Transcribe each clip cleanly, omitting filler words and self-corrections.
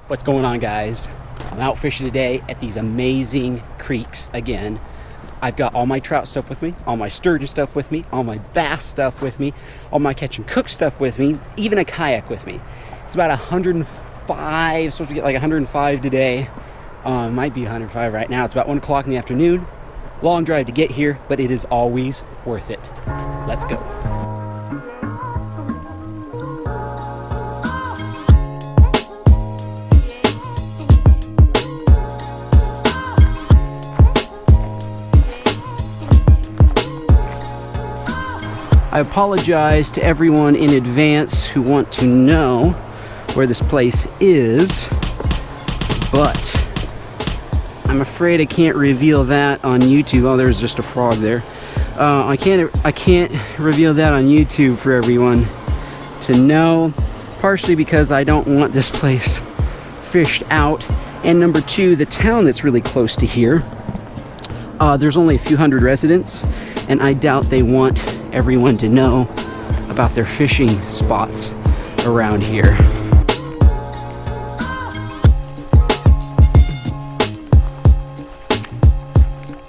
What's going on, guys? I'm out fishing today at these amazing creeks again. I've got all my trout stuff with me, all my sturgeon stuff with me, all my bass stuff with me, all my catch and cook stuff with me, even a kayak with me. It's about 105, supposed to get like 105 today. Might be 105 right now. It's about 1 o'clock in the afternoon. Long drive to get here, but it is always worth it. Let's go. I apologize to everyone in advance who want to know where this place is, but I'm afraid I can't reveal that on YouTube. Oh, there's just a frog there. I can't reveal that on YouTube for everyone to know, partially because I don't want this place fished out, and number two, the town that's really close to here, there's only a few hundred residents, and I doubt they want everyone to know about their fishing spots around here.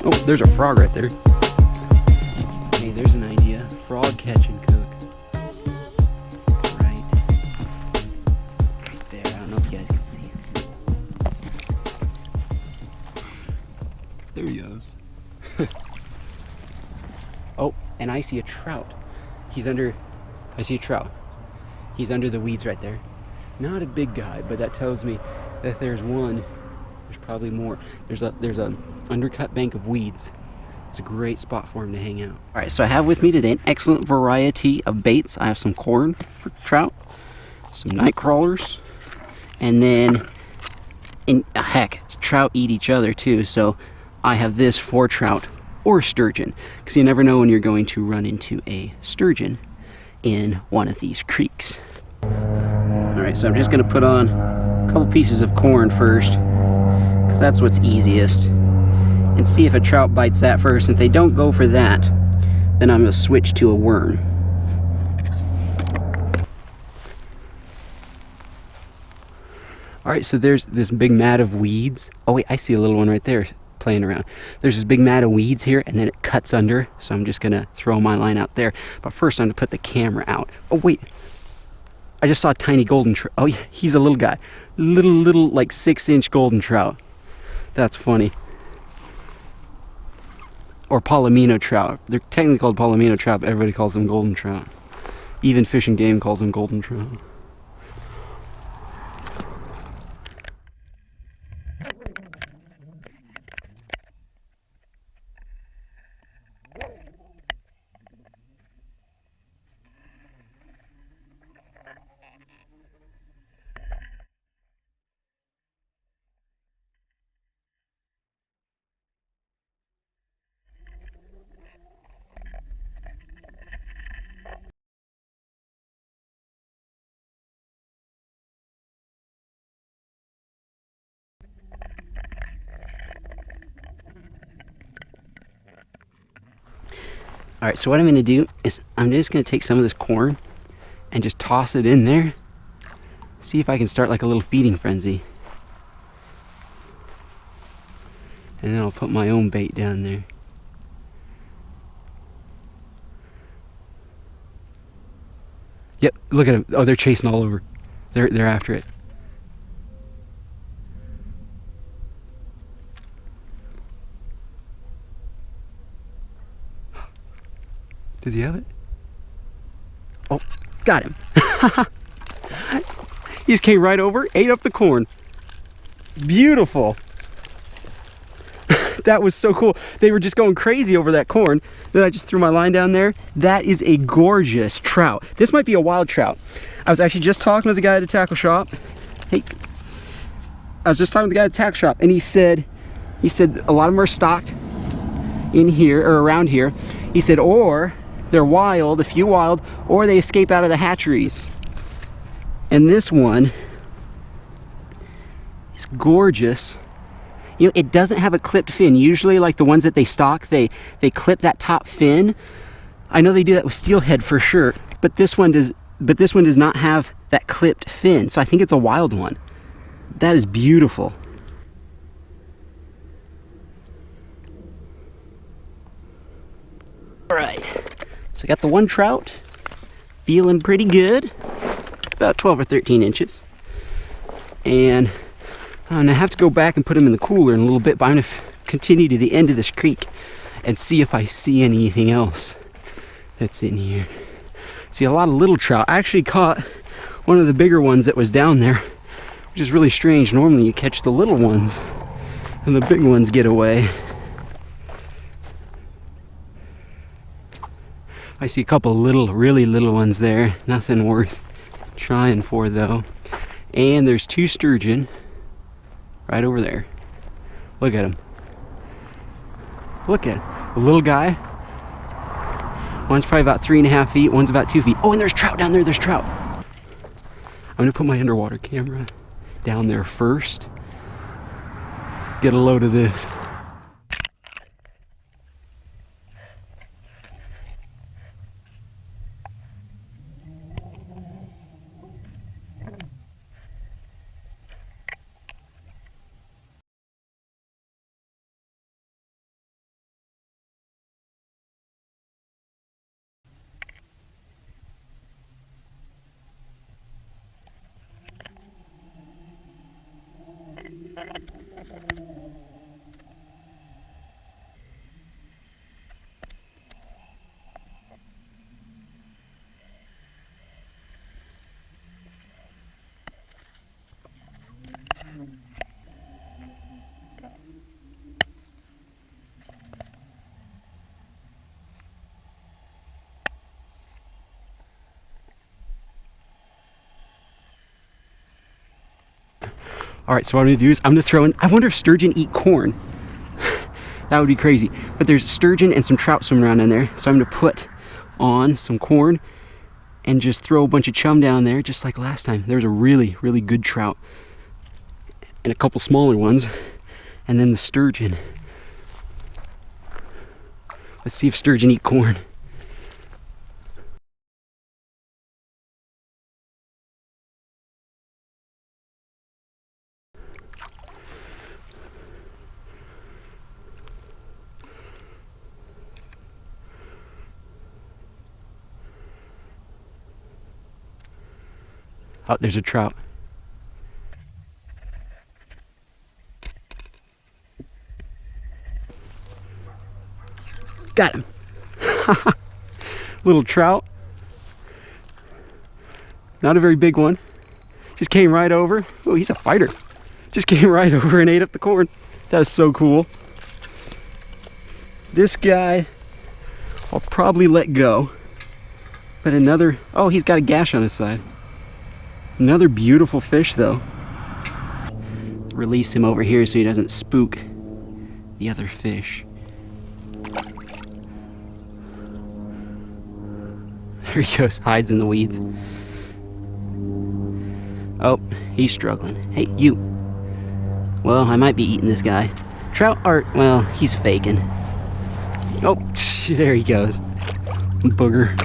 Oh, there's a frog right there. Hey, there's an idea. Frog catch and cook. Right there. I don't know if you guys can see it. There he goes. Oh, and I see a trout. I see a trout. He's under the weeds right there. Not a big guy, but that tells me that there's one. There's probably more. There's an undercut bank of weeds. It's a great spot for him to hang out. All right, so I have with me today an excellent variety of baits. I have some corn for trout, some night crawlers, and then, heck, trout eat each other too. So I have this for trout or sturgeon, because you never know when you're going to run into a sturgeon in one of these creeks. All right, so I'm just gonna put on a couple pieces of corn first, because that's what's easiest, and see if a trout bites that first. If they don't go for that, then I'm gonna switch to a worm. All right, so there's this big mat of weeds. Oh wait, I see a little one right there playing around. There's this big mat of weeds here, and then it cuts under, so I'm just gonna throw my line out there. But first I'm gonna put the camera out. Oh wait, I just saw a tiny golden trout. Oh yeah, he's a little guy. Little like 6-inch golden trout. That's funny. Or palomino trout. They're technically called palomino trout, but everybody calls them golden trout. Even Fish and Game calls them golden trout. All right, so what I'm gonna do is I'm just gonna take some of this corn and just toss it in there. See if I can start like a little feeding frenzy. And then I'll put my own bait down there. Yep, look at them. Oh, they're chasing all over. They're after it. Does he have it? Oh, got him. He just came right over, ate up the corn. Beautiful. That was so cool. They were just going crazy over that corn. Then I just threw my line down there. That is a gorgeous trout. This might be a wild trout. I was actually just talking to the guy at the tackle shop. Hey, I was just talking to the guy at the tackle shop, and he said a lot of them are stocked in here or around here. He said, or they're wild, a few wild, or they escape out of the hatcheries. And this one is gorgeous. You know, it doesn't have a clipped fin. Usually, like the ones that they stock, they clip that top fin. I know they do that with steelhead for sure, but this one does not have that clipped fin. So I think it's a wild one. That is beautiful. All right, so I got the one trout, feeling pretty good, about 12 or 13 inches. And I'm gonna have to go back and put him in the cooler in a little bit, but I'm gonna continue to the end of this creek and see if I see anything else that's in here. See a lot of little trout. I actually caught one of the bigger ones that was down there, which is really strange. Normally you catch the little ones and the big ones get away. I see a couple little, really little ones there. Nothing worth trying for though. And there's two sturgeon right over there. Look at him. Look at him. A little guy. One's probably about 3.5 feet, one's about 2 feet. Oh, and there's trout down there, there's trout. I'm gonna put my underwater camera down there first. Get a load of this. All right, so what I'm gonna do is I'm gonna throw in, I wonder if sturgeon eat corn. That would be crazy. But there's sturgeon and some trout swimming around in there. So I'm gonna put on some corn and just throw a bunch of chum down there, just like last time. There's a really, really good trout and a couple smaller ones, and then the sturgeon. Let's see if sturgeon eat corn. Oh, there's a trout. Got him. Little trout. Not a very big one. Just came right over. Oh, he's a fighter. Just came right over and ate up the corn. That is so cool. This guy, I'll probably let go. But another, oh, he's got a gash on his side. Another beautiful fish though. Release him over here so he doesn't spook the other fish. There he goes, hides in the weeds. Oh, he's struggling. Hey, you. Well, I might be eating this guy. Trout art, well, he's faking. Oh, there he goes. Booger.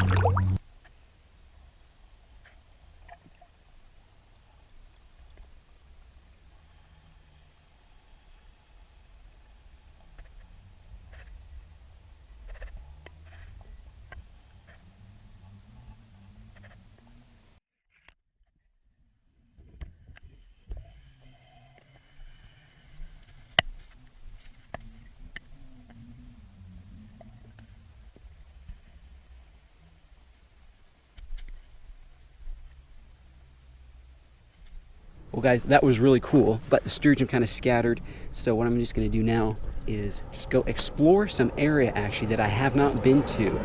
Well guys, that was really cool, but the sturgeon kind of scattered. So what I'm just gonna do now is just go explore some area actually that I have not been to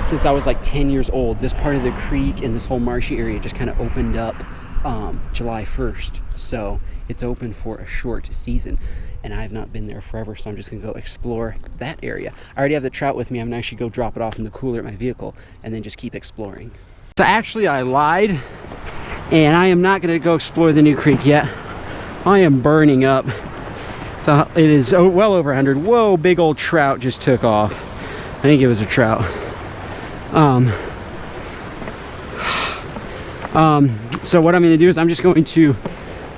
since I was like 10 years old. This part of the creek and this whole marshy area just kind of opened up July 1st. So it's open for a short season and I have not been there forever. So I'm just gonna go explore that area. I already have the trout with me. I'm gonna actually go drop it off in the cooler at my vehicle and then just keep exploring. So actually I lied. And I am not going to go explore the new creek yet. I am burning up. So it is well over 100. Whoa, big old trout just took off. I think it was a trout. So what I'm going to do is I'm just going to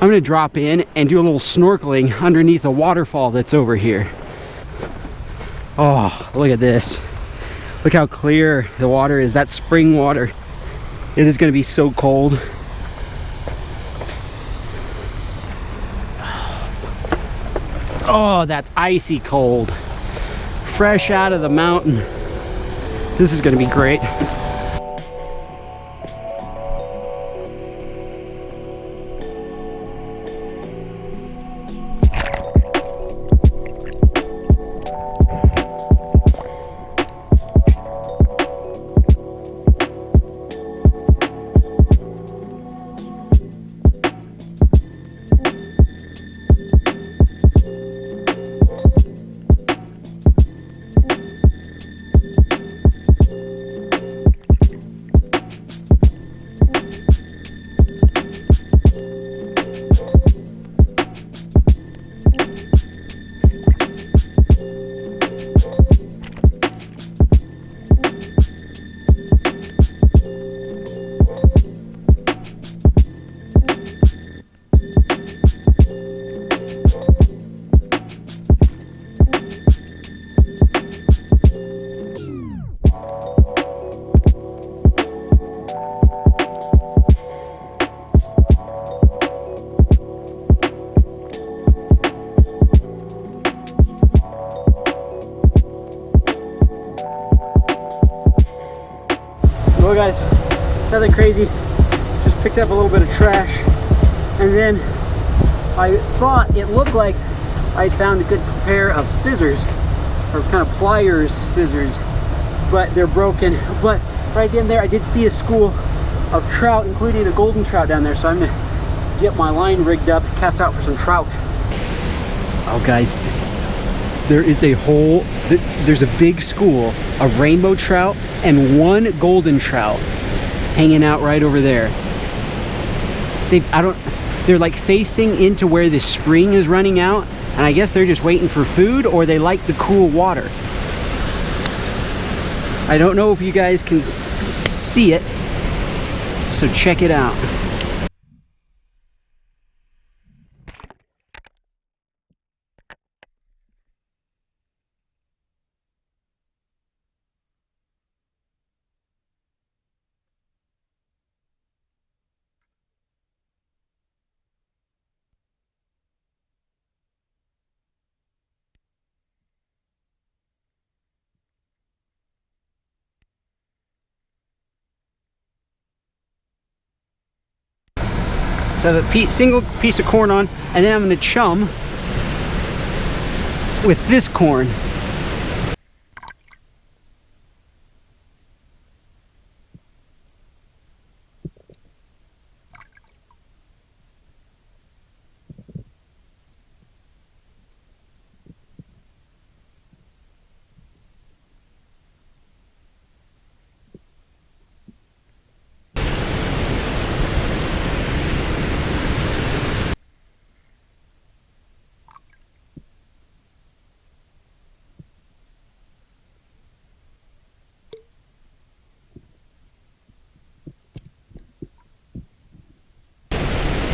I'm gonna drop in and do a little snorkeling underneath a waterfall that's over here. Oh, look at this. Look how clear the water is. That's spring water. It is gonna be so cold. Oh, that's icy cold. Fresh out of the mountain. This is gonna be great. Well guys, nothing crazy, just picked up a little bit of trash, and then I thought it looked like I'd found a good pair of scissors, or kind of pliers scissors, but they're broken. But right in there I did see a school of trout, including a golden trout down there, so I'm gonna get my line rigged up, cast out for some trout. Oh guys, there is a whole, there's a big school of rainbow trout and one golden trout hanging out right over there. They're like facing into where the spring is running out, and I guess they're just waiting for food, or they like the cool water. I don't know if you guys can see it, so check it out. So I have a single piece of corn on, and then I'm going to chum with this corn.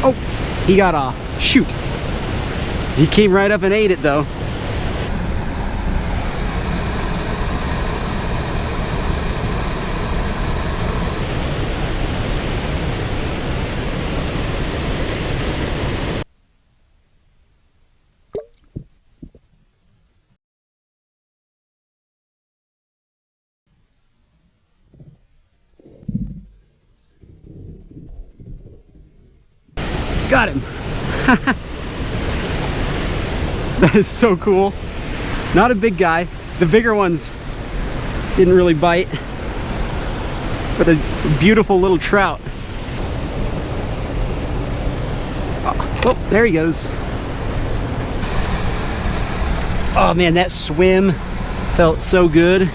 Oh, he got off. Shoot. He came right up and ate it though. Got him. That is so cool. Not a big guy. The bigger ones didn't really bite, but a beautiful little trout. Oh, there he goes. Oh man, that swim felt so good,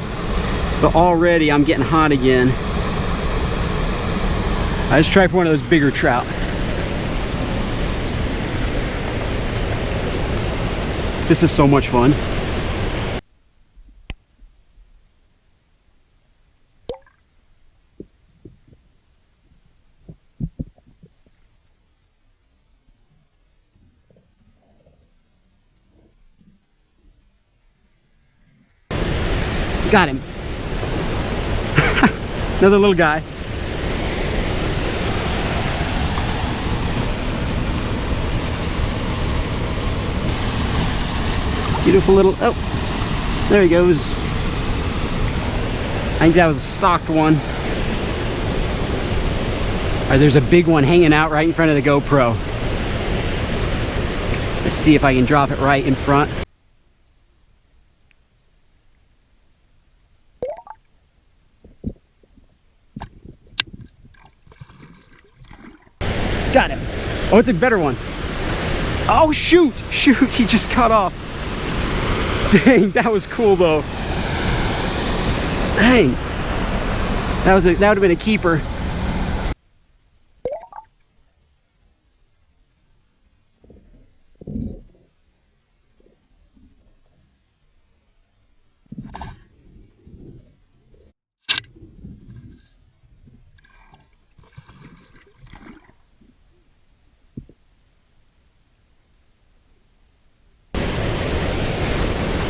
but already I'm getting hot again. I just tried for one of those bigger trout. This is so much fun. Got him. Another little guy. Beautiful little, oh, there he goes. I think that was a stocked one. All right, there's a big one hanging out right in front of the GoPro. Let's see if I can drop it right in front. Got him. Oh, it's a better one. Oh, shoot, he just cut off. Dang, that was cool though. Dang, that would have been a keeper.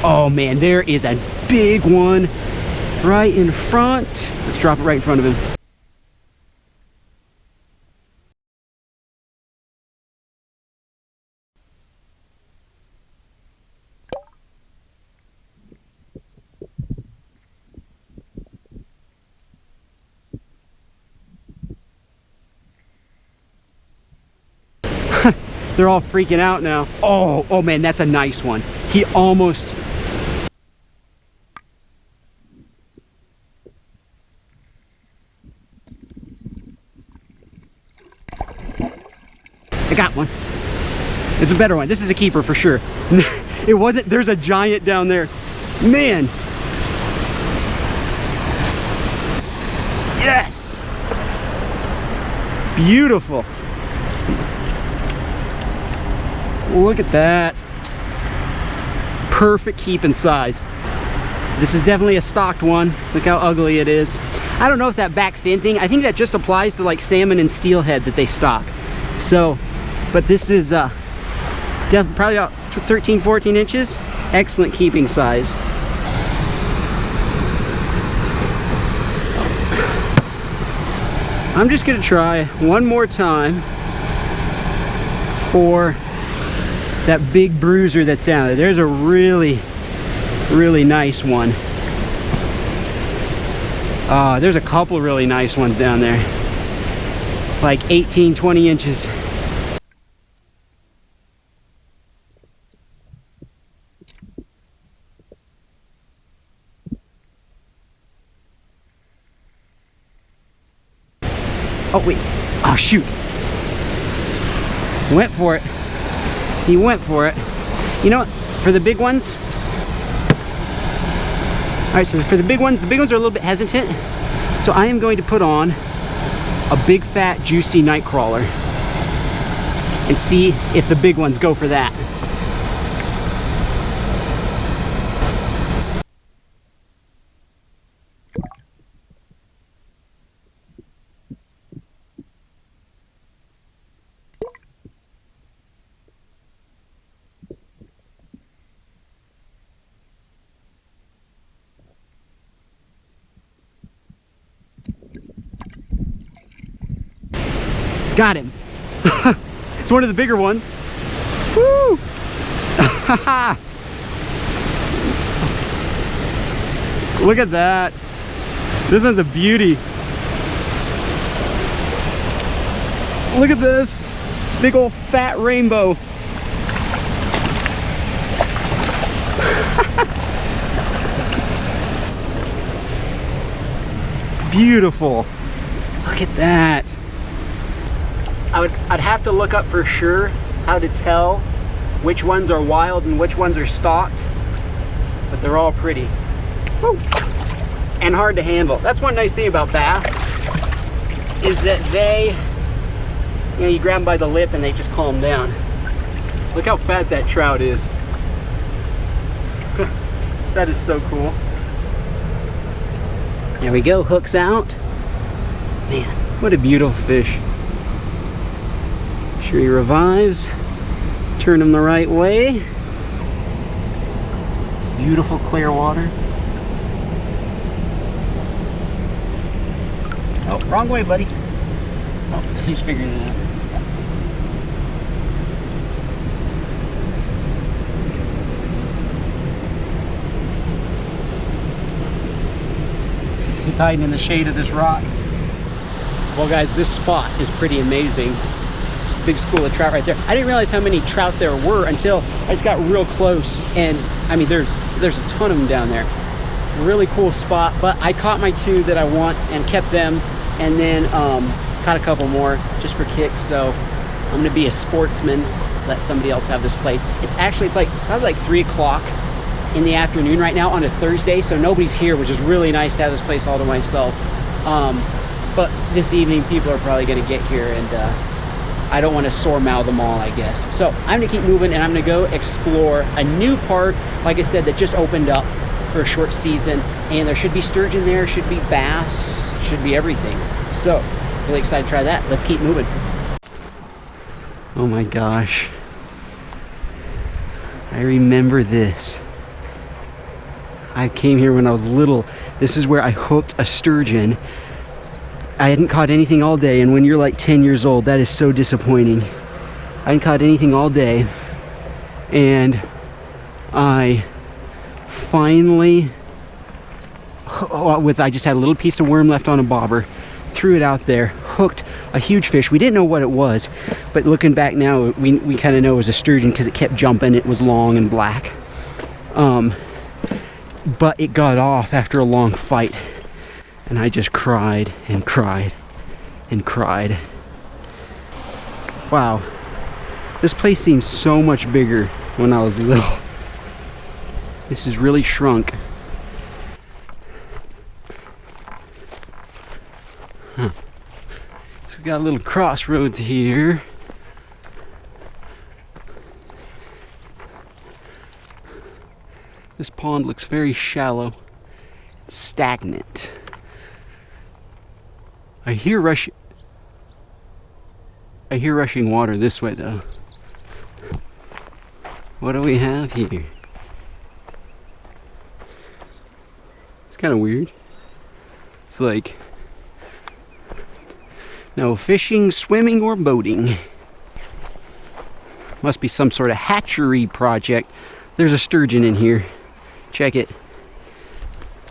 Oh man, there is a big one right in front. Let's drop it right in front of him. They're all freaking out now. Oh man, that's a nice one. He almost... I got one. It's a better one. This is a keeper for sure. It wasn't, there's a giant down there. Man. Yes. Beautiful. Look at that. Perfect keeping size. This is definitely a stocked one. Look how ugly it is. I don't know if that back fin thing, I think that just applies to like salmon and steelhead that they stock. So, but this is probably about 13, 14 inches. Excellent keeping size. I'm just gonna try one more time for that big bruiser that's down there. There's a really, really nice one. There's a couple really nice ones down there. Like 18, 20 inches. Oh wait, oh shoot. Went for it. He went for it. You know what, for the big ones, all right, so for the big ones are a little bit hesitant. So I am going to put on a big fat juicy night crawler and see if the big ones go for that. Got him. It's one of the bigger ones. Woo! Look at that. This one's a beauty. Look at this. Big old fat rainbow. Beautiful. Look at that. I'd have to look up for sure how to tell which ones are wild and which ones are stocked, but they're all pretty. Woo. And hard to handle. That's one nice thing about bass, is that they, you know, you grab them by the lip and they just calm down. Look how fat that trout is. That is so cool. There we go, hooks out. Man, what a beautiful fish. Sure he revives. Turn him the right way. It's beautiful clear water. Oh, wrong way, buddy. Oh, he's figuring it out. He's hiding in the shade of this rock. Well, guys, this spot is pretty amazing. It's a big school of trout right there. I didn't realize how many trout there were until I just got real close. And I mean, there's a ton of them down there. Really cool spot. But I caught my 2 that I want and kept them, and then caught a couple more just for kicks. So I'm gonna be a sportsman, let somebody else have this place. It's like probably like 3 o'clock in the afternoon right now on a Thursday, so nobody's here, which is really nice to have this place all to myself. But this evening people are probably gonna get here, and I don't want to sore mouth them all, I guess. So I'm gonna keep moving, and I'm gonna go explore a new park, like I said, that just opened up for a short season, and there should be sturgeon there, should be bass, should be everything. So really excited to try that. Let's keep moving. Oh my gosh, I remember this. I came here when I was little. This is where I hooked a sturgeon. I hadn't caught anything all day, and when you're like 10 years old, that is so disappointing. I hadn't caught anything all day, and I finally, I just had a little piece of worm left on a bobber, threw it out there, hooked a huge fish. We didn't know what it was, but looking back now, we kind of know it was a sturgeon because it kept jumping. It was long and black. But it got off after a long fight, and I just cried and cried and cried. Wow, this place seems so much bigger when I was little. This has really shrunk. Huh. So we got a little crossroads here. This pond looks very shallow, stagnant. I hear rushing water this way though. What do we have here? It's kind of weird. It's like no fishing, swimming, or boating. Must be some sort of hatchery project. There's a sturgeon in here. Check it.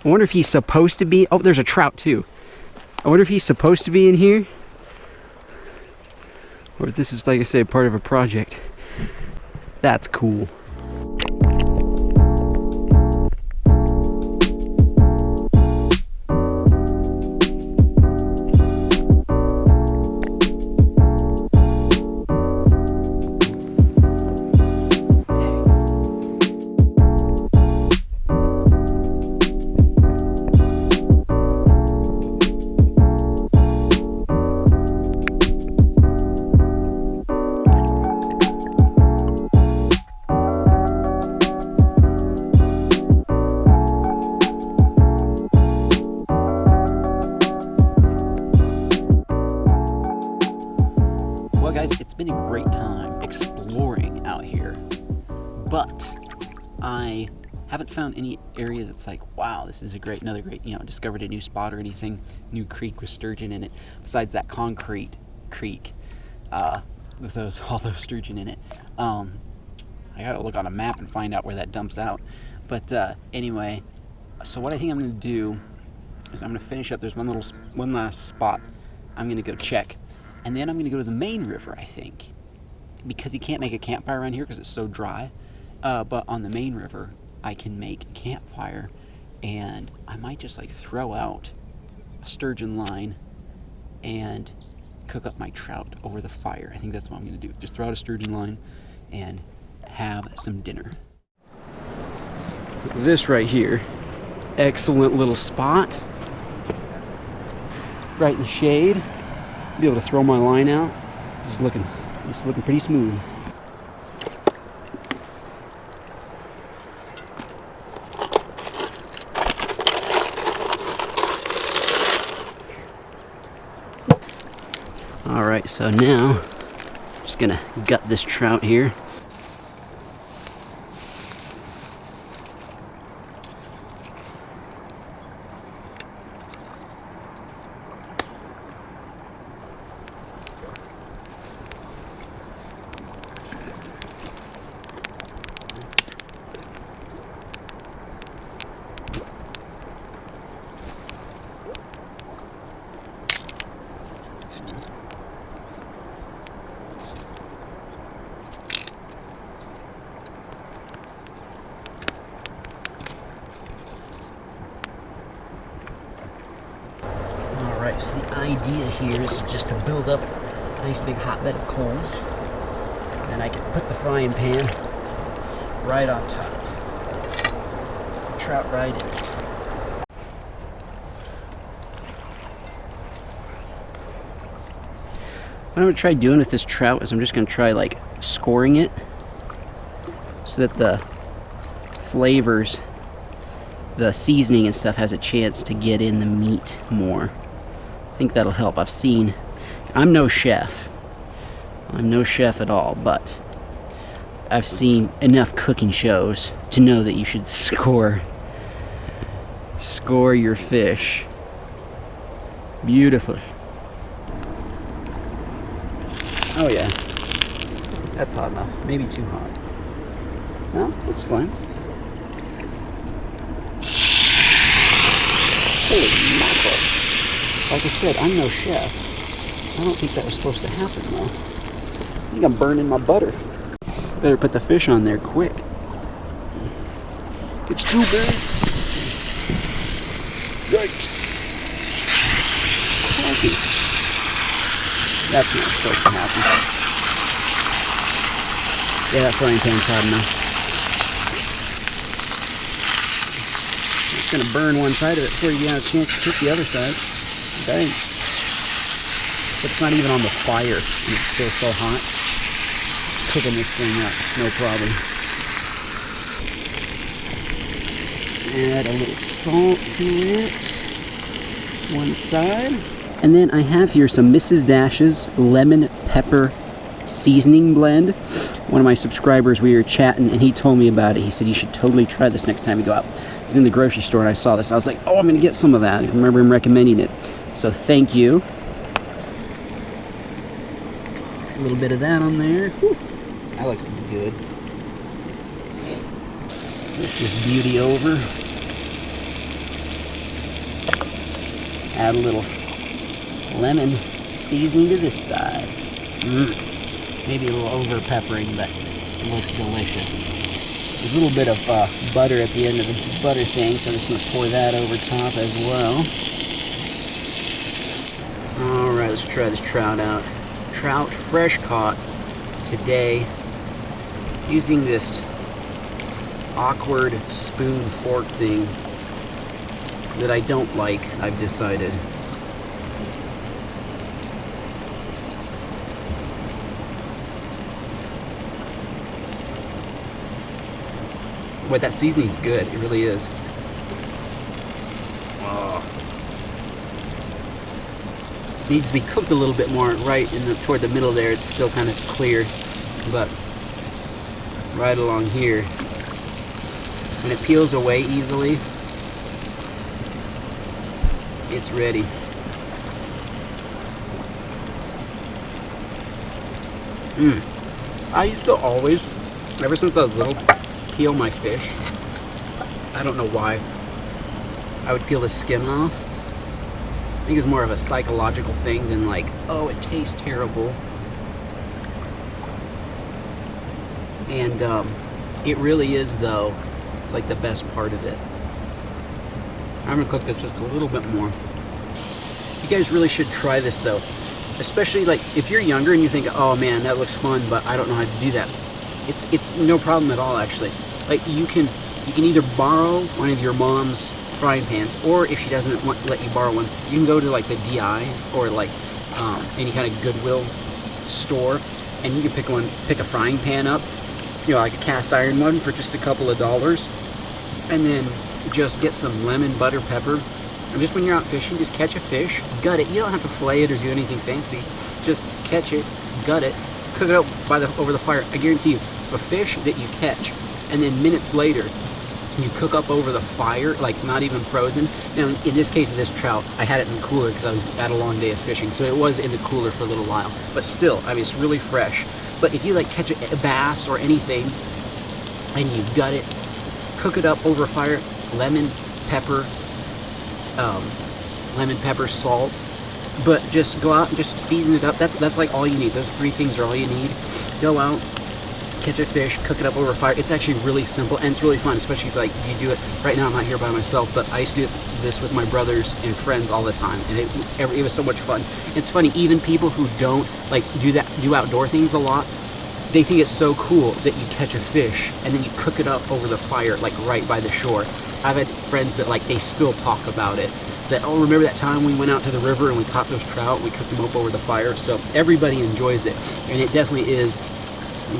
I wonder if he's supposed to be... Oh, there's a trout too. I wonder if he's supposed to be in here, or if this is, like I said, part of a project. That's cool. It's been a great time exploring out here, but I haven't found any area that's like, wow, this is another great, discovered a new spot or anything, new creek with sturgeon in it, besides that concrete creek with all those sturgeon in it. I gotta look on a map and find out where that dumps out. But anyway, so what I think I'm gonna do is I'm gonna finish up. There's one last spot I'm gonna go check. And then I'm going to go to the main river, I think, because you can't make a campfire around here because it's so dry. But on the main river, I can make a campfire, and I might just like throw out a sturgeon line and cook up my trout over the fire. I think that's what I'm going to do. Just throw out a sturgeon line and have some dinner. This right here, excellent little spot, right in the shade. Be able to throw my line out. This is looking pretty smooth. All right, so now I'm just gonna gut this trout here. the idea here is just to build up a nice big hotbed of coals. And I can put the frying pan right on top. Trout right in it. What I'm going to try doing with this trout is I'm just going to try like scoring it so that the flavors, the seasoning and stuff has a chance to get in the meat more. I think that'll help. I'm no chef. I'm no chef at all, but I've seen enough cooking shows to know that you should score your fish. Beautiful. Oh yeah, that's hot enough. Maybe too hot. No, looks fine. Holy mackerel. Like I said, I'm no chef. I don't think that was supposed to happen though. I think I'm burning my butter. Better put the fish on there quick. It's too big. Yikes. Crikey. That's not supposed to happen. Yeah, that frying pan's hot enough. It's going to burn one side of it before you get a chance to cook the other side. Dang. But it's not even on the fire, and it's still so hot. Cooking this thing up, no problem. Add a little salt to it. One side. And then I have here some Mrs. Dash's lemon pepper seasoning blend. One of my subscribers, we were chatting and he told me about it. He said you should totally try this next time you go out. I was in the grocery store and I saw this. I was like, oh, I'm going to get some of that. I remember him recommending it. So thank you. A little bit of that on there. Whew. That looks good. Lift this beauty over. Add a little lemon seasoning to this side. Maybe a little over peppering, but it looks delicious. There's a little bit of butter at the end of the butter thing, so I'm just going to pour that over top as well. Alright, let's try this trout out. Trout fresh caught today using this awkward spoon fork thing that I don't like, I've decided. But that seasoning's good, it really is. Oh. Needs to be cooked a little bit more right toward the middle there. It's still kind of clear, but right along here, when it peels away easily, it's ready. I used to always, ever since I was little, peel my fish. I don't know why. I would peel the skin off. I think it's more of a psychological thing than like, oh, it tastes terrible. And it really is though. It's like the best part of it. I'm gonna cook this just a little bit more. You guys really should try this though. Especially like if you're younger and you think, oh man, that looks fun, but I don't know how to do that. It's no problem at all actually. Like you can either borrow one of your mom's frying pans, or if she doesn't let you borrow one, you can go to like the DI or like any kind of Goodwill store, and you can pick a frying pan up, you know, like a cast iron one for just a couple of dollars, and then just get some lemon, butter, pepper, and just when you're out fishing, just catch a fish, gut it. You don't have to fillet it or do anything fancy. Just catch it, gut it, cook it up over the fire. I guarantee you, a fish that you catch, and then minutes later, you cook up over the fire, like not even frozen. Now, in this case of this trout, I had it in the cooler because I was had a long day of fishing, so it was in the cooler for a little while. But still, I mean, it's really fresh. But if you like catch a bass or anything, and you gut it, cook it up over fire, lemon, pepper, salt, but just go out and just season it up. That's like all you need. Those three things are all you need. Go out, catch a fish, cook it up over fire. It's actually really simple, and it's really fun, especially if like you do it. Right now I'm not here by myself, but I used to do this with my brothers and friends all the time, and it was so much fun. It's funny, even people who don't like do outdoor things a lot, they think it's so cool that you catch a fish and then you cook it up over the fire, like right by the shore. I've had friends that like they still talk about it. That, oh, remember that time we went out to the river and we caught those trout, we cooked them up over the fire. So everybody enjoys it, and it definitely is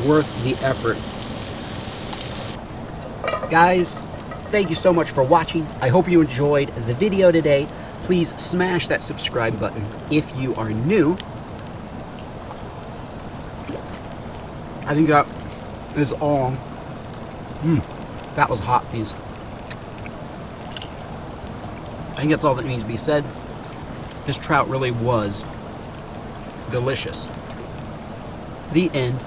worth the effort. Guys, thank you so much for watching. I hope you enjoyed the video today. Please smash that subscribe button if you are new. I think that is all. That was hot, piece. I think that's all that needs to be said. This trout really was delicious. The end.